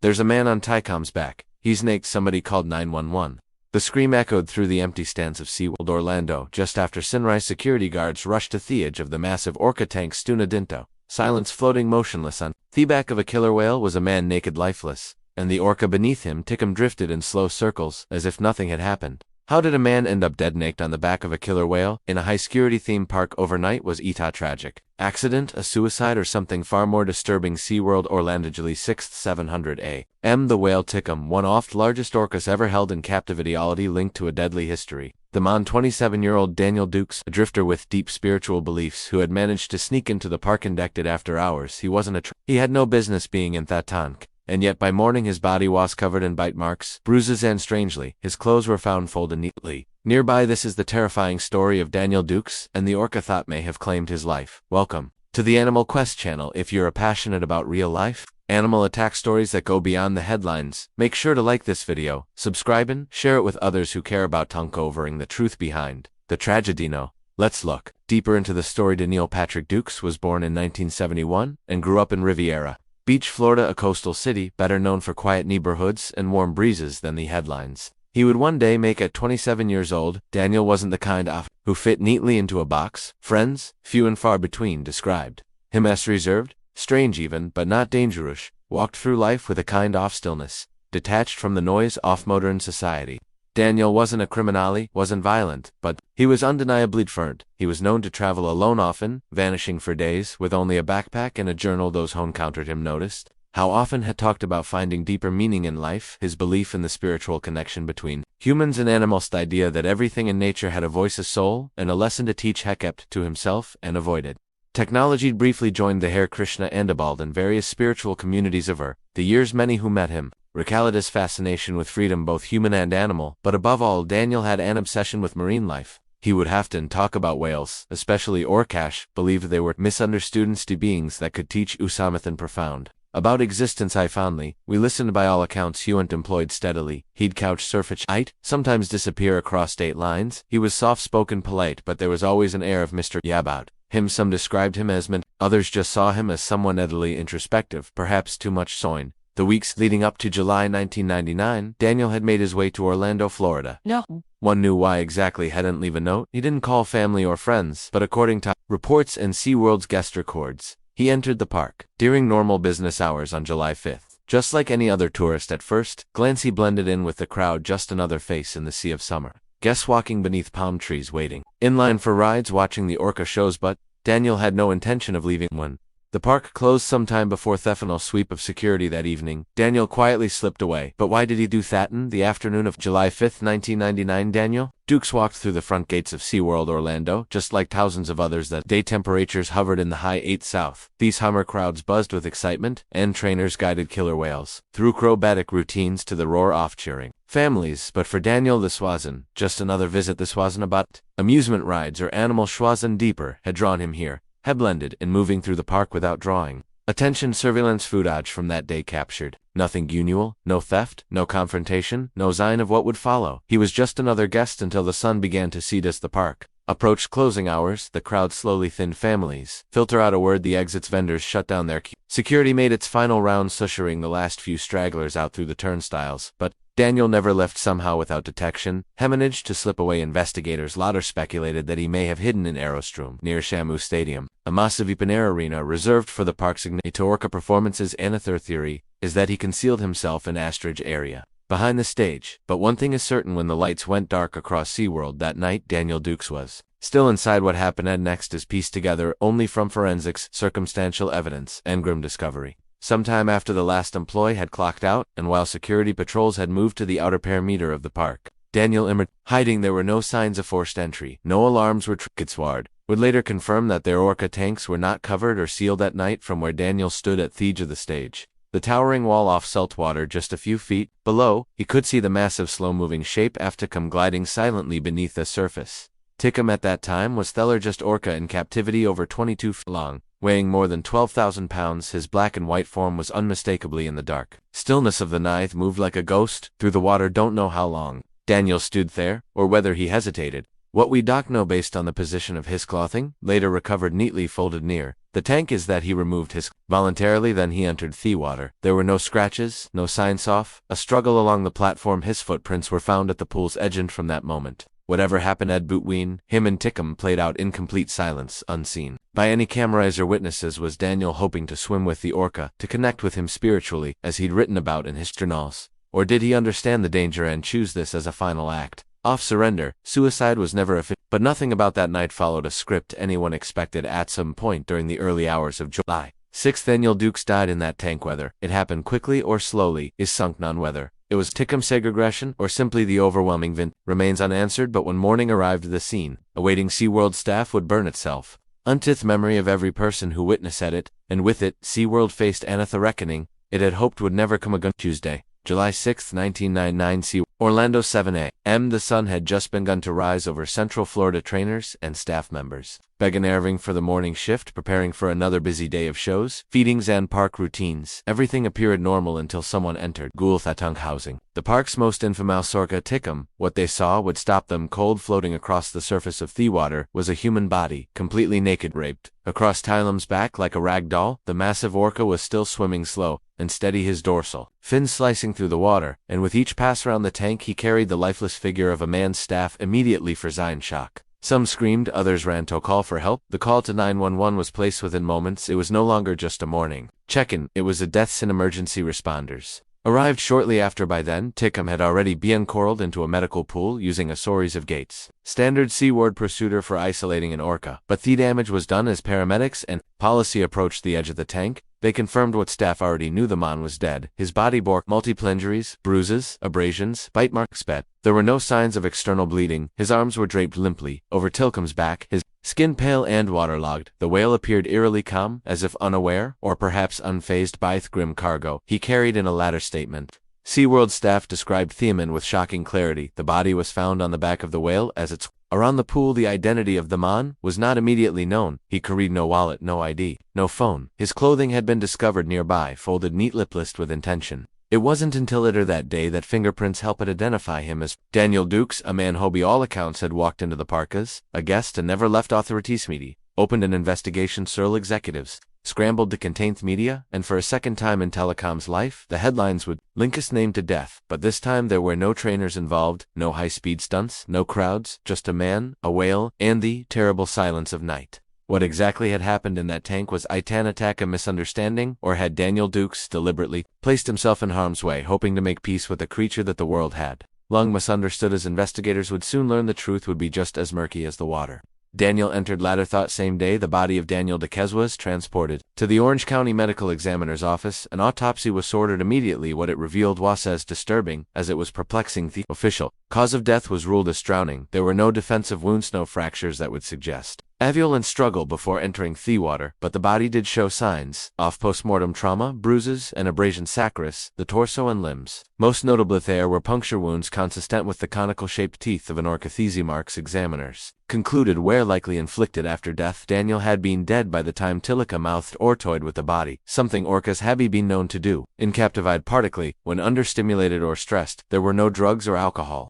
There's a man on Tilikum's back. He's naked. Somebody called 911. The scream echoed through the empty stands of SeaWorld Orlando just after sunrise. Security guards rushed to the edge of the massive orca tank Stunadinto. Silence floating motionless on the back of a killer whale was a man naked lifeless, and the orca beneath him. Tilikum drifted in slow circles as if nothing had happened. How did a man end up dead naked on the back of a killer whale in a high-security theme park overnight? Was it a tragic accident, a suicide, or something far more disturbing? SeaWorld Orlando, July 6, 700 a.m. The whale Tilikum, one of the largest orcas ever held in captivity, linked to a deadly history. The man, 27-year-old Daniel Dukes, a drifter with deep spiritual beliefs who had managed to sneak into the park indicted after hours. He wasn't he had no business being in that tank. And yet by morning his body was covered in bite marks, bruises, and strangely, his clothes were found folded neatly. Nearby, this is the terrifying story of Daniel Dukes, and the orca thought may have claimed his life. Welcome to the Animal Quest channel. If you're passionate about real-life animal attack stories that go beyond the headlines, make sure to like this video, subscribe, and share it with others who care about uncovering the truth behind the tragedy. Now, let's look deeper into the story. Daniel Patrick Dukes was born in 1971 and grew up in Riviera Beach, Florida, a coastal city better known for quiet neighborhoods and warm breezes than the headlines. He would one day make at 27 years old. Daniel wasn't the kind of who fit neatly into a box. Friends, few and far between, described him as reserved, strange even, but not dangerous, walked through life with a kind of stillness, detached from the noise of modern society. Daniel wasn't a criminal, wasn't violent, but he was undeniably different. He was known to travel alone often, vanishing for days with only a backpack and a journal. Those who encountered him noticed how often had talked about finding deeper meaning in life, his belief in the spiritual connection between humans and animals, the idea that everything in nature had a voice, a soul, and a lesson to teach. He kept to himself and avoided technology. Briefly joined the Hare Krishna and Abald and various spiritual communities over the years. Many who met him recalled his fascination with freedom, both human and animal, but above all, Daniel had an obsession with marine life. He would often talk about whales, especially orcas, believed they were misunderstood beings that could teach something profound about existence. Fondly, we listened. By all accounts, he went employed steadily. He'd couch surf at night, sometimes disappear across state lines. He was soft-spoken, polite, but there was always an air of mystery about him. Some described him as meant, others just saw him as someone deadly introspective, perhaps too much so. The weeks leading up to July 1999, Daniel had made his way to Orlando, Florida. No one knew why exactly. Hadn't leave a note. He didn't call family or friends, but according to reports and SeaWorld's guest records, he entered the park during normal business hours on July 5th. Just like any other tourist at first glance, he blended in with the crowd, just another face in the sea of summer. Guests walking beneath palm trees, waiting in line for rides, watching the orca shows, but Daniel had no intention of leaving. When the park closed sometime before the final sweep of security that evening, Daniel quietly slipped away. But why did he do that? In the afternoon of July 5, 1999, Daniel Dukes walked through the front gates of SeaWorld Orlando. Just like thousands of others, that day temperatures hovered in the high 8 South. These summer crowds buzzed with excitement, and trainers guided killer whales through acrobatic routines to the roar of cheering families. But for Daniel, this wasn't just another visit. This wasn't about amusement rides or animal shows, and deeper had drawn him here. Had blended in moving through the park without drawing attention. Surveillance footage from that day captured nothing unusual, no theft, no confrontation, no sign of what would follow. He was just another guest until the sun began to seed as the park approached closing hours. The crowd slowly thinned. Families filter out a word, the exits, vendors shut down their queue. Security made its final round, ushering the last few stragglers out through the turnstiles. But Daniel never left, somehow without detection. He managed to slip away. Investigators later speculated that he may have hidden in Aerostrom near Shamu Stadium, a massive open-air arena reserved for the park's signature orca performances. And a third theory is that he concealed himself in Astridge area behind the stage. But one thing is certain: when the lights went dark across SeaWorld that night, Daniel Dukes was still inside. What happened next is pieced together only from forensics, circumstantial evidence, and grim discovery. Sometime after the last employee had clocked out, and while security patrols had moved to the outer perimeter of the park, Daniel emerged, hiding. There were no signs of forced entry. No alarms were triggered. SeaWorld would later confirm that their orca tanks were not covered or sealed that night. From where Daniel stood at the edge of the stage, the towering wall of salt water just a few feet below, he could see the massive slow-moving shape of Tilikum gliding silently beneath the surface. Tilikum at that time was the largest orca in captivity, over 22 feet long, weighing more than 12,000 pounds. His black and white form was unmistakably in the dark stillness of the night, moved like a ghost through the water. Don't know how long Daniel stood there, or whether he hesitated, What we doc know based on the position of his clothing, later recovered neatly folded near the tank, is that he removed his voluntarily, then he entered the water. There were no scratches, no signs of a struggle along the platform. His footprints were found at the pool's edge, and from that moment, whatever happened at between him and Tilikum played out in complete silence, unseen by any cameras or witnesses. Was Daniel hoping to swim with the orca, to connect with him spiritually, as he'd written about in his journals? Or did he understand the danger and choose this as a final act of surrender? Suicide was never a fit, but nothing about that night followed a script anyone expected. At some point during the early hours of July 6th, Daniel Dukes died in that tank. Whether it happened quickly or slowly is sunk none. Whether it was Tilikum's segregation or simply the overwhelming wind remains unanswered. But when morning arrived, the scene awaiting SeaWorld staff would burn itself unto the memory of every person who witnessed it, and with it, SeaWorld faced a reckoning it had hoped would never come again. Tuesday, July 6, 1999, Orlando, 7 a.m. The sun had just begun to rise over Central Florida. Trainers and staff members began arriving for the morning shift, preparing for another busy day of shows, feedings, and park routines. Everything appeared normal until someone entered Gulthatung housing, the park's most infamous orca Tilikum. What they saw would stop them cold. Floating across the surface of the water was a human body, completely naked, raped. Across Tilikum's back like a rag doll, the massive orca was still swimming slow and steady, his dorsal fins slicing through the water, and with each pass around the tank he carried the lifeless figure of a man's staff. Immediately for Zion shock. Some screamed, others ran to call for help. The call to 911 was placed within moments. It was no longer just a morning check-in, it was a death scene. Emergency responders arrived shortly after. By then, Tilikum had already been coiled into a medical pool using a series of gates. Standard SeaWorld procedure for isolating an orca. But the damage was done as paramedics and policy approached the edge of the tank. They confirmed what staff already knew: the man was dead. His body bore multiple injuries, bruises, abrasions, bite marks, but there were no signs of external bleeding. His arms were draped limply over Tilikum's back, his skin pale and waterlogged. The whale appeared eerily calm, as if unaware, or perhaps unfazed by the grim cargo he carried. In a latter statement, SeaWorld staff described Theoman with shocking clarity. The body was found on the back of the whale as it's around the pool. The identity of the man was not immediately known. He carried no wallet, no ID, no phone. His clothing had been discovered nearby, folded neat, lipless with intention. It wasn't until later that day that fingerprints helped identify him as Daniel Dukes, a man who by all accounts had walked into the park as a guest and never left. Authorities media opened an investigation. Several executives scrambled to contain the media, and for a second time in Tilikum's life, the headlines would link his name to death. But this time there were no trainers involved, no high-speed stunts, no crowds, just a man, a whale, and the terrible silence of night. What exactly had happened in that tank? Was it an attack, a misunderstanding, or had Daniel Dukes deliberately placed himself in harm's way, hoping to make peace with a creature that the world had long misunderstood? As investigators would soon learn, the truth would be just as murky as the water. Daniel entered latter thought. Same day, the body of Daniel Dukes was transported to the Orange County Medical Examiner's office. An autopsy was ordered immediately. What it revealed was as disturbing as it was perplexing. The official cause of death was ruled as drowning. There were no defensive wounds, no fractures that would suggest violent struggle before entering the water, but the body did show signs of postmortem trauma, bruises and abrasion sacris, the torso and limbs. Most notably, there were puncture wounds consistent with the conical-shaped teeth of an orca. These marks, examiners concluded, were likely inflicted after death. Daniel had been dead by the time Tilikum mouthed or toyed with the body, something orcas had been known to do. In captivated, particularly when understimulated or stressed, there were no drugs or alcohol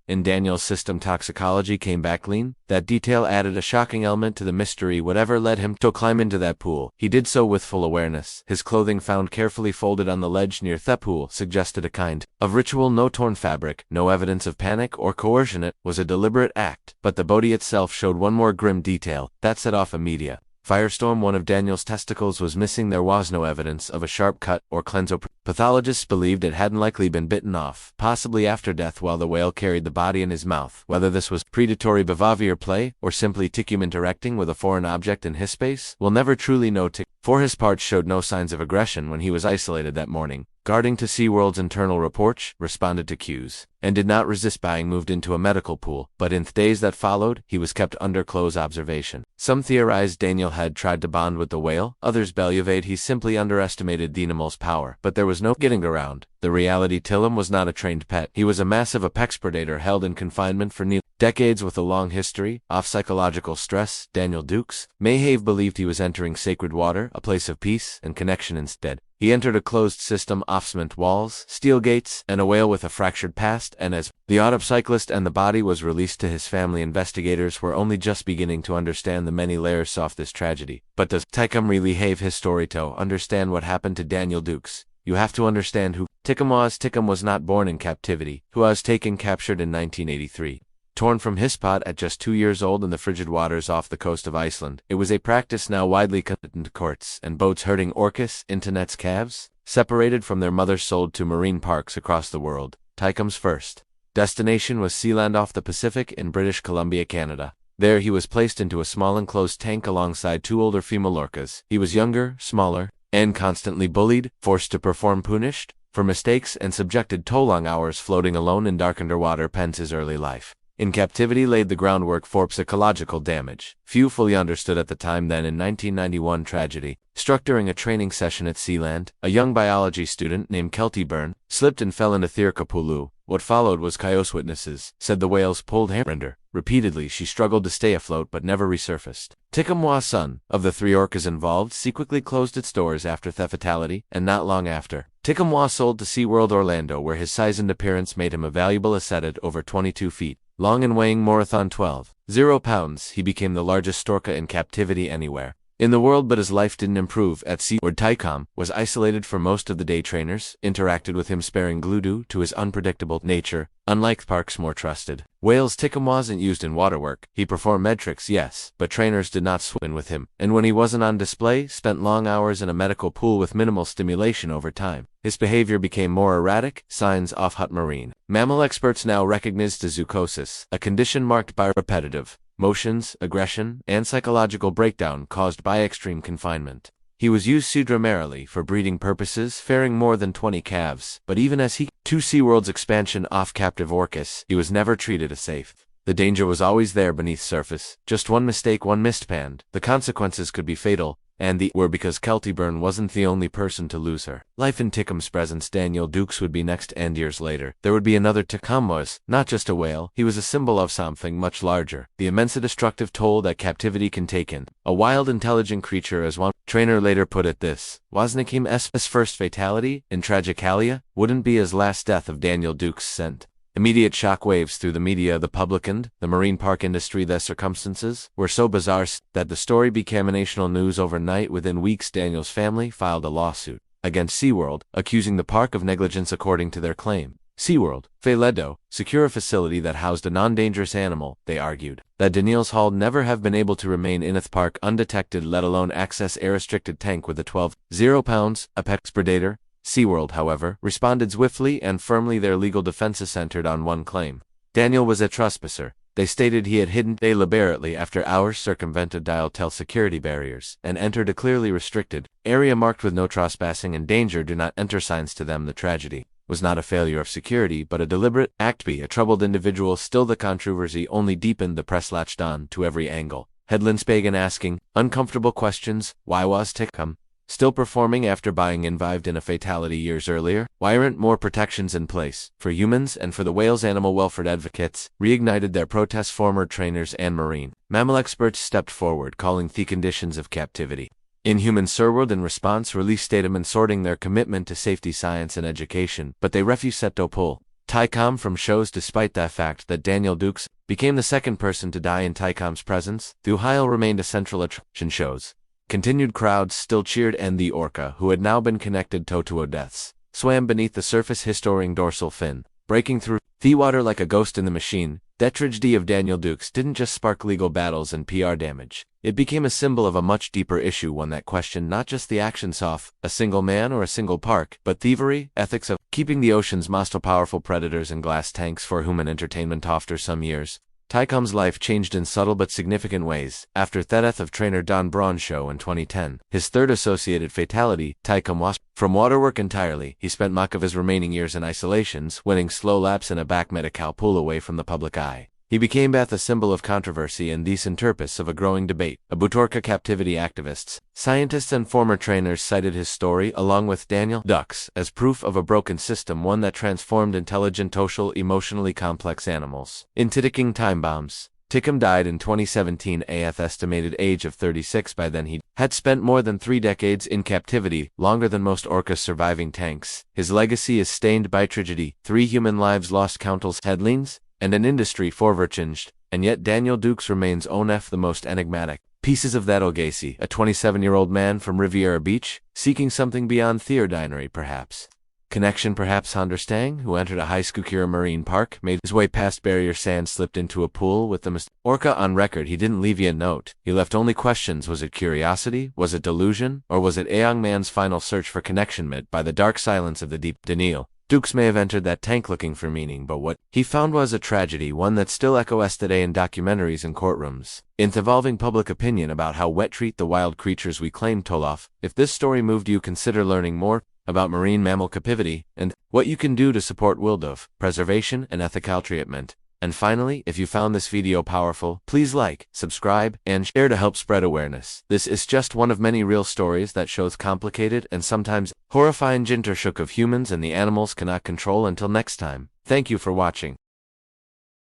in Daniel's system. Toxicology came back clean. That detail added a shocking element to the mystery. Whatever led him to climb into that pool, he did so with full awareness. His clothing, found carefully folded on the ledge near the pool, suggested a kind of ritual. No torn fabric, no evidence of panic or coercion. It was a deliberate act. But the body itself showed one more grim detail that set off a media firestorm. One of Daniel's testicles was missing. There was no evidence of a sharp cut or cleanso. Pathologists believed it hadn't likely been bitten off, possibly after death while the whale carried the body in his mouth. Whether this was predatory behavior play or simply Tilikum interacting with a foreign object in his space, we'll never truly know. For his part, showed no signs of aggression when he was isolated that morning. Guarding to SeaWorld's internal reports, responded to cues, and did not resist being moved into a medical pool. But in the days that followed, he was kept under close observation. Some theorized Daniel had tried to bond with the whale, others believed he simply underestimated the animal's power. But there was no getting around the reality. Tilikum was not a trained pet. He was a massive apex predator held in confinement for nearly decades with a long history of psychological stress. Daniel Dukes may have believed he was entering sacred water, a place of peace and connection. Instead, He entered a closed system of cement walls, steel gates, and a whale with a fractured past, and as the autopsychlist and the body was released to his family, investigators were only just beginning to understand the many layers of this tragedy. But does Tilikum really have his story to understand what happened to Daniel Dukes? You have to understand who Tilikum was. Tilikum was not born in captivity, who was captured in 1983. Torn from his spot at just 2 years old in the frigid waters off the coast of Iceland. It was a practice now widely condemned in courts and boats herding orcas into nets calves, separated from their mothers sold to marine parks across the world. Tilikum's first destination was Sealand off the Pacific in British Columbia, Canada. There he was placed into a small enclosed tank alongside 2 older female orcas. He was younger, smaller, and constantly bullied, forced to perform punished for mistakes, and subjected to long hours floating alone in dark underwater pens. His early life in captivity laid the groundwork for psychological damage. Few fully understood at the time. Then in 1991 tragedy struck during a training session at Sealand. A young biology student named Kelty Byrne slipped and fell into Tilikum. What followed was chaos. Witnesses said the whales pulled her. Repeatedly she struggled to stay afloat but never resurfaced. Tilikum, son of the 3 orcas involved, secretly closed its doors after the fatality, and not long after, Tilikum was sold to SeaWorld Orlando, where his size and appearance made him a valuable asset. At over 22 feet long and weighing more than 12.0 pounds, he became the largest orca in captivity anywhere in the world. But his life didn't improve at sea, where Tilikum was isolated for most of the day. Trainers interacted with him sparing due to his unpredictable nature. Unlike parks' more trusted whales, Tilikum wasn't used in waterwork. He performed med tricks, yes, but trainers did not swim with him, and when he wasn't on display, spent long hours in a medical pool with minimal stimulation. Over time, his behavior became more erratic, signs of Heartwarming. Mammal experts now recognize zoochosis, a condition marked by repetitive motions, aggression, and psychological breakdown caused by extreme confinement. He was used primarily for breeding purposes, faring more than 20 calves, but even as to SeaWorld's expansion of captive orcas, he was never treated as safe. The danger was always there beneath surface. Just one mistake, one missed pand, the consequences could be fatal, and because Kelty Byrne wasn't the only person to lose her life in Tilikum's presence. Daniel Dukes would be next, and years later, there would be another. Tilikum was not just a whale, he was a symbol of something much larger, the immense destructive toll that captivity can take in a wild, intelligent creature. As one trainer later put it, this wasn't his first fatality, in Tragicalia, wouldn't be his last. Death of Daniel Dukes sent immediate shockwaves through the media, the public, and the marine park industry. The circumstances were so bizarre that the story became national news overnight. Within weeks, Daniel's family filed a lawsuit against SeaWorld, accusing the park of negligence. According to their claim, SeaWorld failed to secure a facility that housed a non-dangerous animal. They argued that Daniel's hull never have been able to remain in the park undetected, let alone access a restricted tank with a 12.0 pounds apex predator. SeaWorld, however, responded swiftly and firmly. Their legal defenses centered on one claim: Daniel was a trespasser. They stated he had hidden deliberately after hours, circumvented dial-tel security barriers, and entered a clearly restricted area marked with no trespassing and danger do not enter signs. To them, the tragedy was not a failure of security, but a deliberate act by a troubled individual. Still, the controversy only deepened. The press latched on to every angle. Headlines began asking uncomfortable questions. Why was Tilikum still performing after being involved in a fatality years earlier? Why aren't more protections in place for humans and for the whales? Animal welfare advocates reignited their protests. Former trainers and marine mammal experts stepped forward, calling the conditions of captivity inhuman. SeaWorld, in response, released statements sorting their commitment to safety, science, and education, but they refused to pull Tilikum from shows, despite the fact that Daniel Dukes became the second person to die in Tilikum's presence. The Ohio remained a central attraction. Shows continued, crowds still cheered, and the orca, who had now been connected to deaths, swam beneath the surface, historing dorsal fin, breaking through the water like a ghost in the machine. The tragedy of Daniel Dukes didn't just spark legal battles and PR damage. It became a symbol of a much deeper issue, one that questioned not just the actions of a single man or a single park, but thievery, ethics of keeping the ocean's most powerful predators in glass tanks for human entertainment. After some years, Tilikum's life changed in subtle but significant ways. After the death of trainer Don Braun's show in 2010, his third associated fatality, Tilikum was from waterwork entirely. He spent much of his remaining years in isolations, winning slow laps in a back medical pool away from the public eye. He became both a symbol of controversy and the centerpiece of a growing debate. Abutorca captivity activists, scientists, and former trainers cited his story, along with Daniel Dukes, as proof of a broken system, one that transformed intelligent, social, emotionally complex animals into ticking time bombs. Tilikum died in 2017 at the estimated age of 36. By then he had spent more than 3 decades in captivity, longer than most orcas surviving tanks. His legacy is stained by tragedy, 3 human lives lost, countless headlines, and an industry changed. And yet Daniel Dukes remains one of the most enigmatic pieces of that legacy, a 27-year-old man from Riviera Beach, seeking something beyond theordinery perhaps. Connection perhaps. Honderstang, who entered a high school marine park, made his way past barrier sand, slipped into a pool with the orca on record. He didn't leave you a note. He left only questions. Was it curiosity? Was it delusion? Or was it a young man's final search for connection met by the dark silence of the deep? Daniel Dukes may have entered that tank looking for meaning, but what he found was a tragedy, one that still echoes today in documentaries and courtrooms. In evolving public opinion about how we treat the wild creatures we claim to love. If this story moved you, consider learning more about marine mammal captivity and what you can do to support wildlife preservation and ethical treatment. And finally, if you found this video powerful, please like, subscribe, and share to help spread awareness. This is just one of many real stories that shows complicated and sometimes horrifying intershook of humans and the animals cannot control. Until next time, thank you for watching.